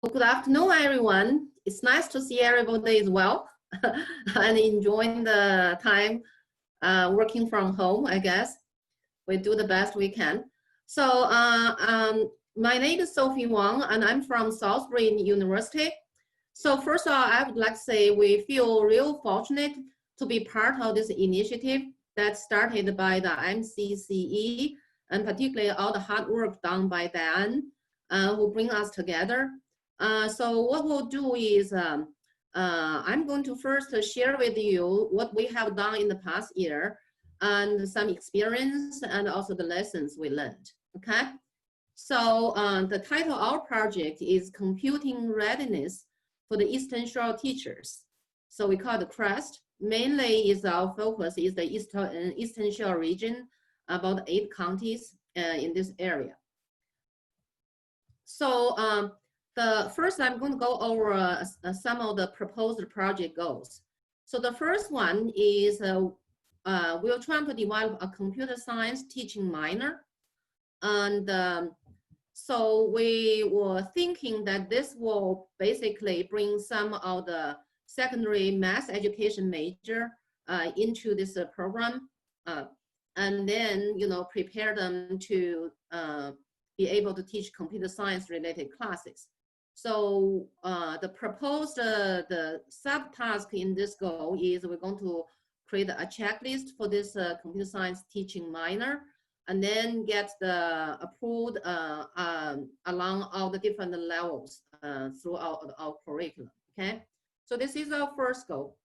Well, good afternoon, everyone. It's nice to see everybody as well and enjoying the time working from home, I guess. We do the best we can. So my name is Sophie Wang, and I'm from Salisbury University. So first of all, I would like to say we feel real fortunate to be part of this initiative that started by the MCCE, and particularly all the hard work done by Diane, who bring us together. So what we'll do is I'm going to first share with you what we have done in the past year and some experience and also the lessons we learned, okay? So the title of our project is Computing Readiness for the Eastern Shore Teachers. So we call it CREST. Mainly is our focus is the Eastern Shore region, about 8 counties in this area. So first, I'm going to go over some of the proposed project goals. So the first one is we're trying to develop a computer science teaching minor. And so we were thinking that this will basically bring some of the secondary math education major into this program. And then, prepare them to be able to teach computer science related classes. So the proposed, the subtask in this goal is we're going to create a checklist for this computer science teaching minor, and then get the approved along all the different levels throughout our curriculum, okay? So this is our first goal.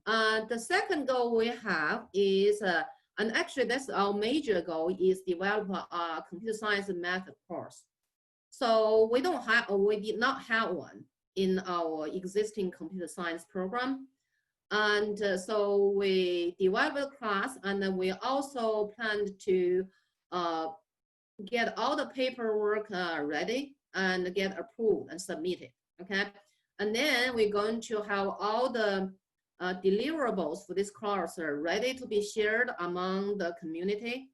The second goal we have is, and actually that's our major goal, is develop a computer science and math course. So we did not have one in our existing computer science program. And so we developed a class, and then we also planned to get all the paperwork ready and get approved and submitted, okay? And then we're going to have all the deliverables for this course are ready to be shared among the community,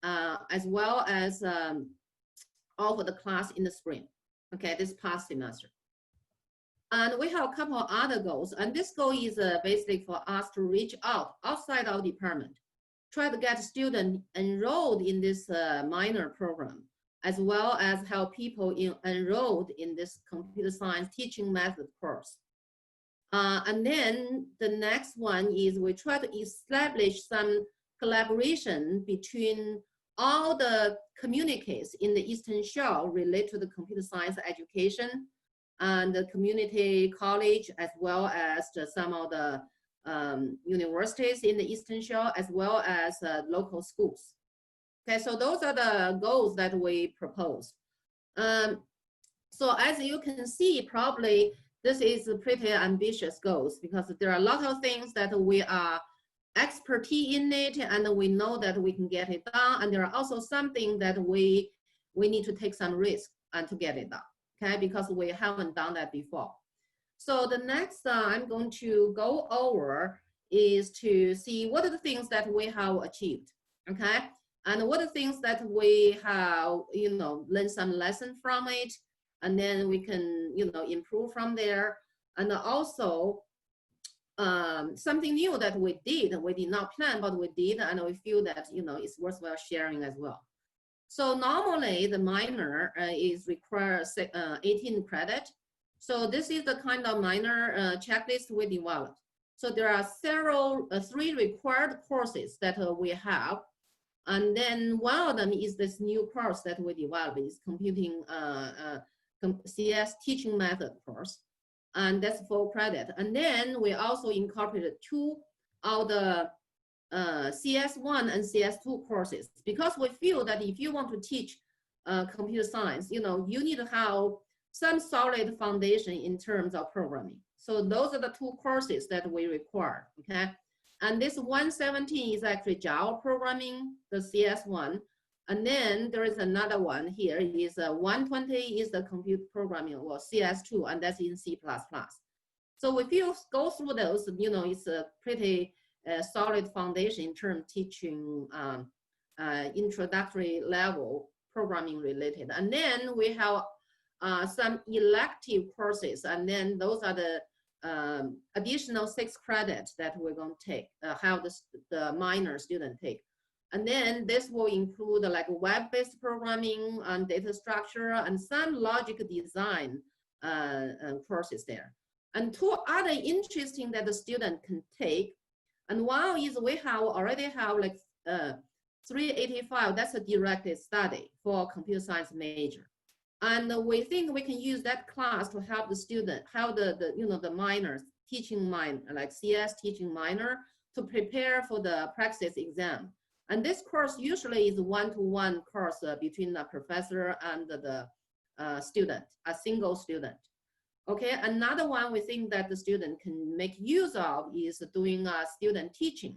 as well as offer the class in the spring, okay, this past semester. And we have a couple of other goals, and this goal is basically for us to reach out outside our department, try to get students enrolled in this minor program, as well as help people enrolled in this computer science teaching method course. And then the next one is we try to establish some collaboration between all the communities in the Eastern Shore related to the computer science education and the community college, as well as some of the universities in the Eastern Shore, as well as local schools. Okay, so those are the goals that we propose. So as you can see, probably this is a pretty ambitious goals, because there are a lot of things that we are expertise in it, and we know that we can get it done. And there are also something that we need to take some risk and to get it done, okay? Because we haven't done that before. So the next I'm going to go over is to see what are the things that we have achieved, okay? And what are the things that we have, learned some lesson from it, and then we can, improve from there. And also, something new that we did not plan, but we did, and we feel that it's worthwhile sharing as well. So normally the minor is requires 18 credit. So this is the kind of minor checklist we developed. So there are 3 required courses that we have, and then one of them is this new course that we developed, is computing CS teaching method course. And that's full credit. And then we also incorporated 2 of the CS1 and CS2 courses, because we feel that if you want to teach computer science, you need to have some solid foundation in terms of programming. So those are the 2 courses that we require, okay? And this 117 is actually Java programming, the CS1. And then there is another one here, is 120 is the computer programming, or CS2, and that's in C++. So if you go through those, it's a pretty solid foundation in terms of teaching introductory level programming related. And then we have some elective courses, and then those are the additional 6 credits that we're going to take, have the minor student take. And then this will include like web-based programming and data structure and some logic design courses there. And 2 other interesting that the student can take. And one is we already have like 385, that's a directed study for computer science major. And we think we can use that class to help the student, help the minors, teaching minor, like CS teaching minor, to prepare for the praxis exam. And this course usually is one-to-one course between the professor and the student, a single student. Okay, another one we think that the student can make use of is doing student teaching.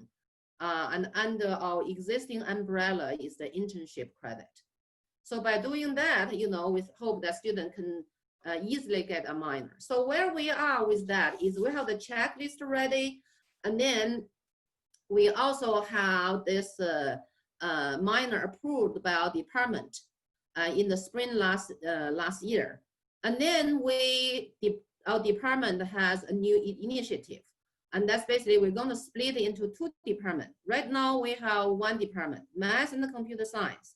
And under our existing umbrella is the internship credit. So by doing that, we hope that student can easily get a minor. So where we are with that is we have the checklist ready, and then we also have this minor approved by our department in the spring last year. And then our department has a new initiative. And that's basically, we're going to split it into 2 departments. Right now we have 1 department, math and computer science.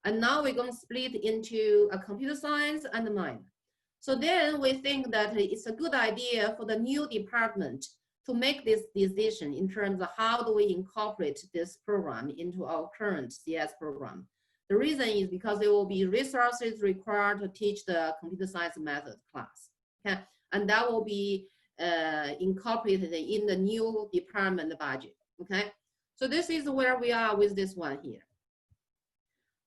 And now we're going to split into a computer science and a minor. So then we think that it's a good idea for the new department to make this decision in terms of how do we incorporate this program into our current CS program. The reason is because there will be resources required to teach the computer science method class. Okay? And that will be incorporated in the new department budget. Okay? So this is where we are with this one here.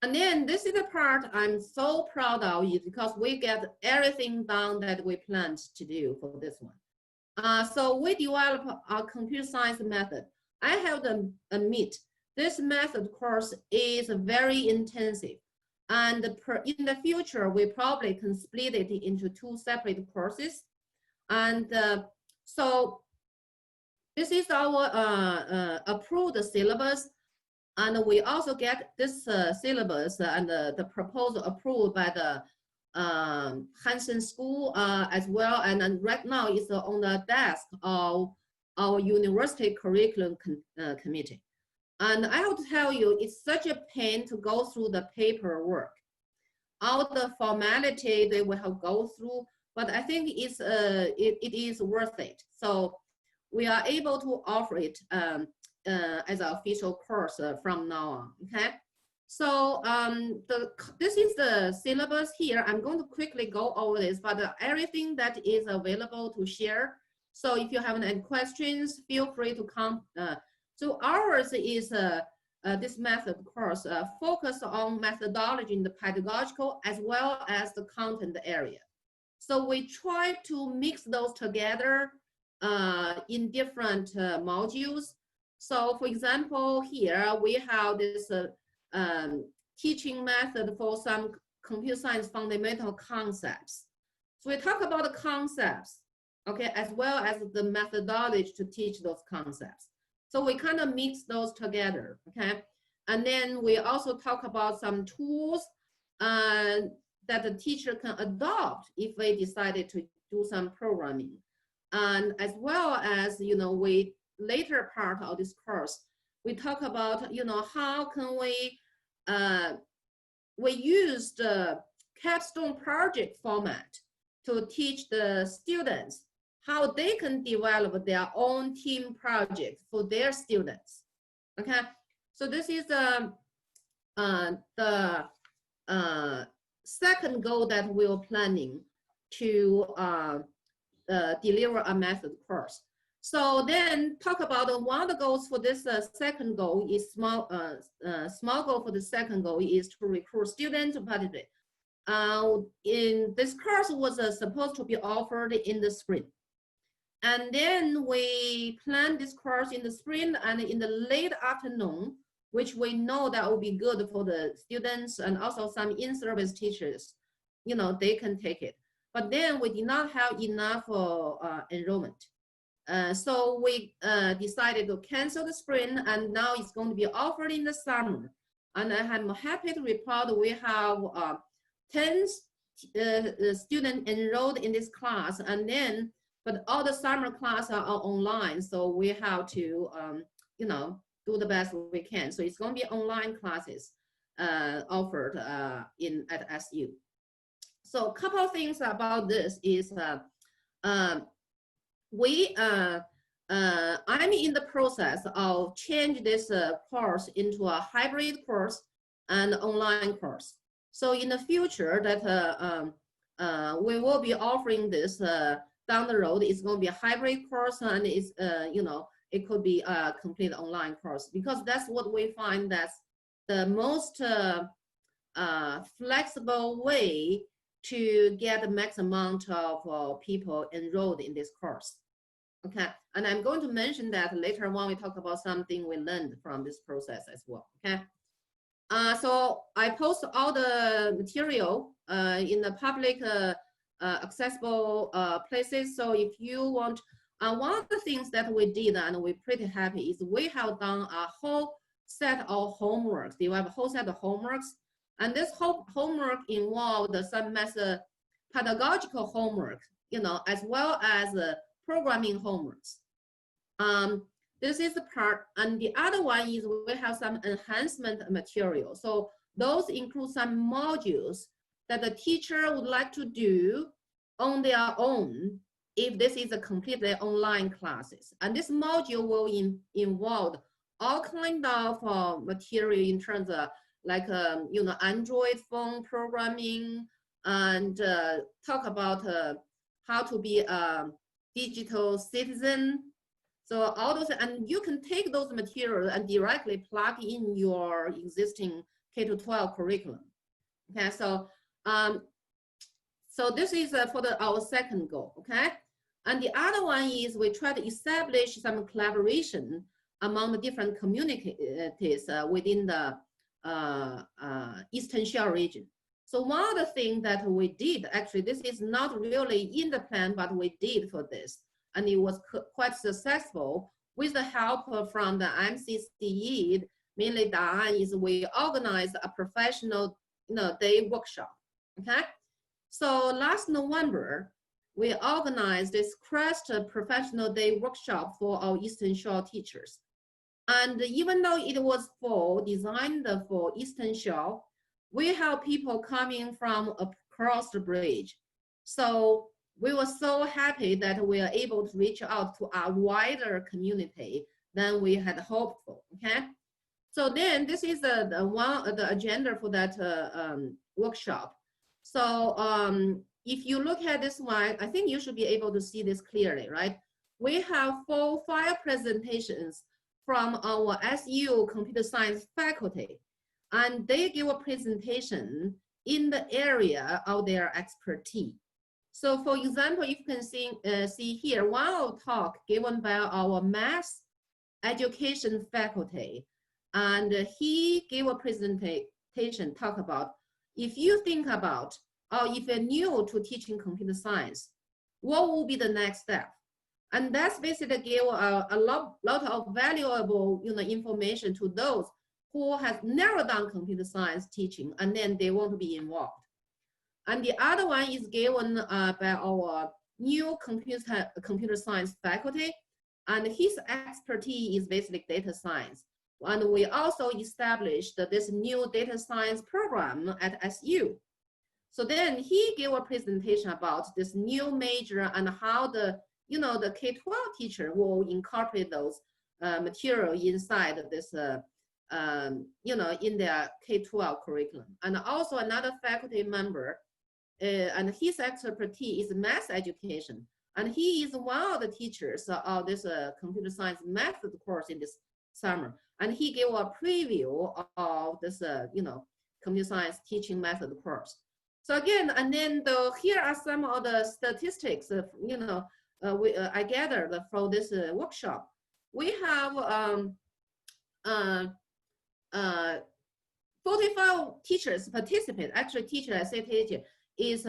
And then this is the part I'm so proud of, is because we get everything done that we planned to do for this one. So we developed our computer science method. I have to admit, this method course is very intensive. And in the future, we probably can split it into 2 separate courses. And so this is our approved syllabus. And we also get this syllabus and the proposal approved by the Hansen School as well. And then right now it's on the desk of our university curriculum committee. And I have to tell you, it's such a pain to go through the paperwork. All the formality they will have go through, but I think it is worth it. So we are able to offer it as an official course from now on, okay? So this is the syllabus here. I'm going to quickly go over this, but everything that is available to share. So if you have any questions, feel free to come. So ours is this method course focus on methodology in the pedagogical as well as the content area. So we try to mix those together in different modules. So for example, here we have this teaching method for some computer science fundamental concepts. So we talk about the concepts, okay, as well as the methodology to teach those concepts. So we kind of mix those together, okay? And then we also talk about some tools that the teacher can adopt if they decided to do some programming. And as well as, we later part of this course, we talk about, how can we use the capstone project format to teach the students how they can develop their own team project for their students. Okay, so this is the second goal that we're planning to deliver a method course. So then talk about one of the goals for this second goal is small goal for the second goal is to recruit students to participate. In this course was supposed to be offered in the spring. And then we planned this course in the spring and in the late afternoon, which we know that will be good for the students and also some in-service teachers, they can take it. But then we did not have enough enrollment. So we decided to cancel the spring, and now it's going to be offered in the summer. And I'm happy to report we have 10 students enrolled in this class, and then, but all the summer classes are online, so we have to, you know, do the best we can. So it's going to be online classes offered at SU. So a couple of things about this is I'm in the process of changing this course into a hybrid course and online course. So in the future that we will be offering this down the road. It's going to be a hybrid course, and it's you know, it could be a complete online course, because that's what we find that's the most flexible way to get the max amount of people enrolled in this course. Okay, and I'm going to mention that later when we talk about something we learned from this process as well. Okay, so I post all the material in the public accessible places. So if you want, one of the things that we did and we're pretty happy is we have done a whole set of homeworks. You have a whole set of homeworks, and this whole homework involved some pedagogical homework, you know, as well as programming homeworks. This is the part, and the other one is we have some enhancement material. So those include some modules that the teacher would like to do on their own if this is a completely online classes. And this module will involve all kind of material in terms of like, you know, Android phone programming, and talk about how to be a digital citizen. So all those, and you can take those materials and directly plug in your existing K-12 curriculum. Okay, so so this is for our second goal. Okay, and the other one is we try to establish some collaboration among the different communities within the Eastern Shore region. So one of the things that we did, actually, this is not really in the plan, but we did for this, and it was quite successful with the help from the MCCE, mainly Daan, is we organized a professional, you know, day workshop. Okay, so last November we organized this CREST professional day workshop for our Eastern Shore teachers. And even though it was designed for Eastern Shore, we have people coming from across the bridge. So we were so happy that we are able to reach out to a wider community than we had hoped for. Okay, so then this is the agenda for that workshop. So if you look at this one, I think you should be able to see this clearly, right? We have 5 presentations from our SU computer science faculty, and they give a presentation in the area of their expertise. So for example, you can see here, one talk given by our math education faculty, and he gave a presentation talk about, if you think about, or if you're new to teaching computer science, what will be the next step? And that's basically gave a lot of valuable, you know, information to those who have narrowed down computer science teaching and then they want to be involved. And the other one is given by our new computer science faculty, and his expertise is basically data science. And we also established this new data science program at SU. So then he gave a presentation about this new major and how the, you know, the K-12 teacher will incorporate those material inside this, you know, in their K-12 curriculum. And also another faculty member, and his expertise is math education. And he is one of the teachers of this computer science method course in this summer. And he gave a preview of this, you know, computer science teaching method course. So again, and then here are some of the statistics, you know, I gathered from this workshop. We have 45 teachers participate. Actually, teacher, I say teacher, is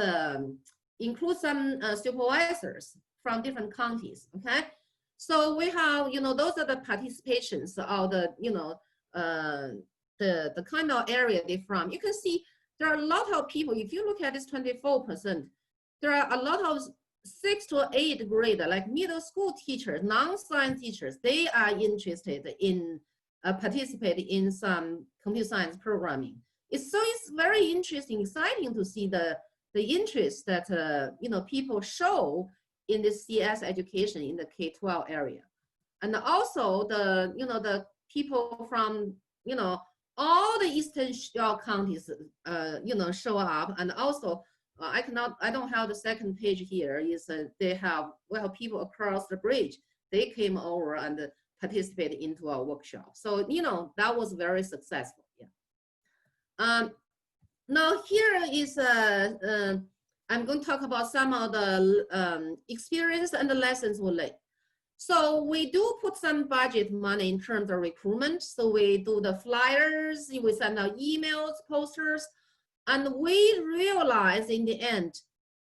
include some supervisors from different counties. Okay, so we have, you know, those are the participations of the, you know, the kind of area they're from. You can see there are a lot of people, if you look at this 24%, there are a lot of 6th to 8th grade, like middle school teachers, non-science teachers, they are interested in participating in some computer science programming. It's very interesting, exciting to see the interest that people show in this CS education in the K-12 area. And also the people from all the eastern counties show up. And also I don't have the second page here, is they have people across the bridge, they came over and participated into our workshop. So that was very successful. Yeah. Now here is I'm going to talk about some of the experience and the lessons we learned. So we do put some budget money in terms of recruitment. So we do the flyers, we send out emails, posters, and we realize in the end,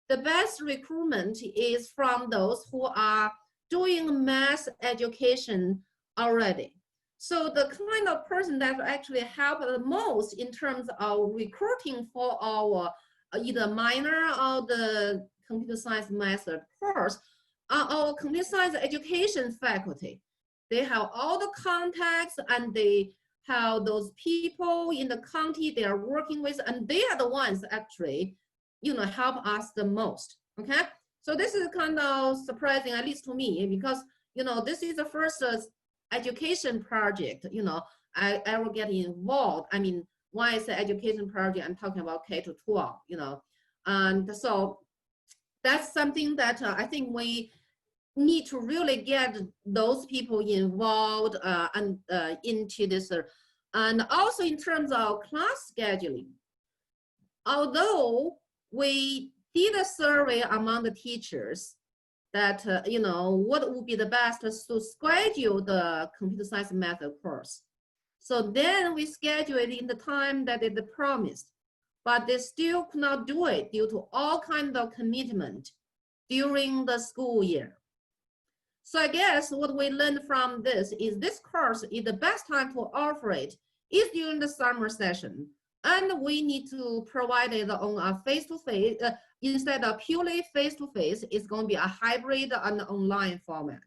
the best recruitment is from those who are doing math education already. So the kind of person that actually help the most in terms of recruiting for our either minor or the computer science master course are our computer science education faculty. They have all the contacts and they have those people in the county they are working with, and they are the ones actually, help us the most, okay? So this is kind of surprising, at least to me, because, this is the first education project, I ever get involved. I mean, why is the education project? I'm talking about K-12, and so that's something that I think we need to really get those people involved and into this. And also in terms of class scheduling, although we did a survey among the teachers that, what would be the best to schedule the computer science method course. So then we schedule it in the time that they promised, but they still could not do it due to all kinds of commitment during the school year. So I guess what we learned from this course is the best time to offer it is during the summer session. And we need to provide it on a face-to-face, instead of purely face-to-face, it's going to be a hybrid and online format.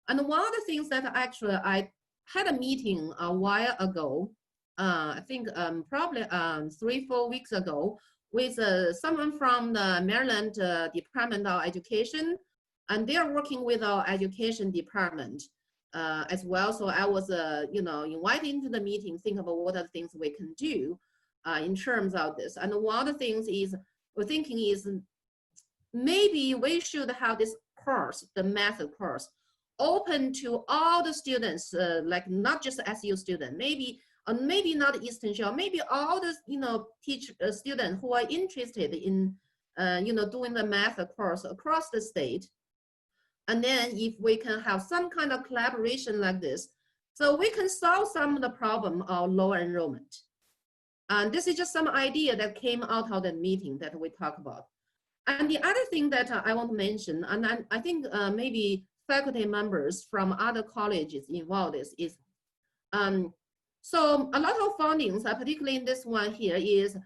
And one of the things that actually I had a meeting a while ago, I think probably 3-4 weeks ago, with someone from the Maryland Department of Education, and they are working with our education department as well. So I was, invited into the meeting, think about what are the things we can do in terms of this. And one of the things is we're thinking is maybe we should have this course, the method course, open to all the students, like not just SU student, maybe not Eastern Shore, maybe all the students who are interested in doing the method course across the state. And then if we can have some kind of collaboration like this, so we can solve some of the problem of lower enrollment. And this is just some idea that came out of the meeting that we talk about. And the other thing that I want to mention, and I think maybe faculty members from other colleges involved is, so a lot of fundings, particularly in this one here, is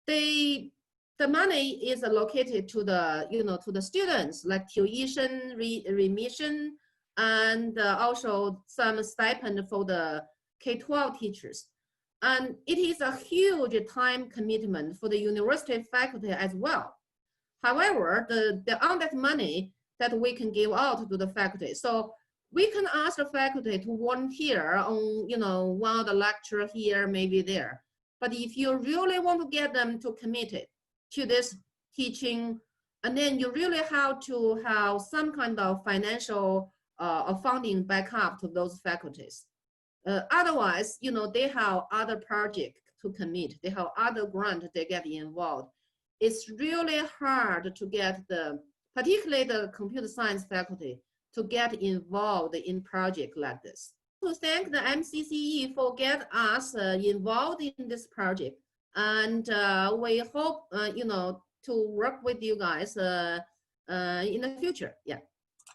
the money is allocated to the, to the students, like tuition, remission, and also some stipend for the K-12 teachers. And it is a huge time commitment for the university faculty as well. However, on that money that we can give out to the faculty. So we can ask the faculty to volunteer on, one of the lecture here, maybe there. But if you really want to get them to commit it to this teaching, and then you really have to have some kind of financial funding backup to those faculties. Otherwise, they have other projects to commit. They have other grants they get involved. It's really hard to get particularly the computer science faculty, to get involved in projects like this. To thank the MCCE for getting us involved in this project. And we hope, to work with you guys in the future. Yeah.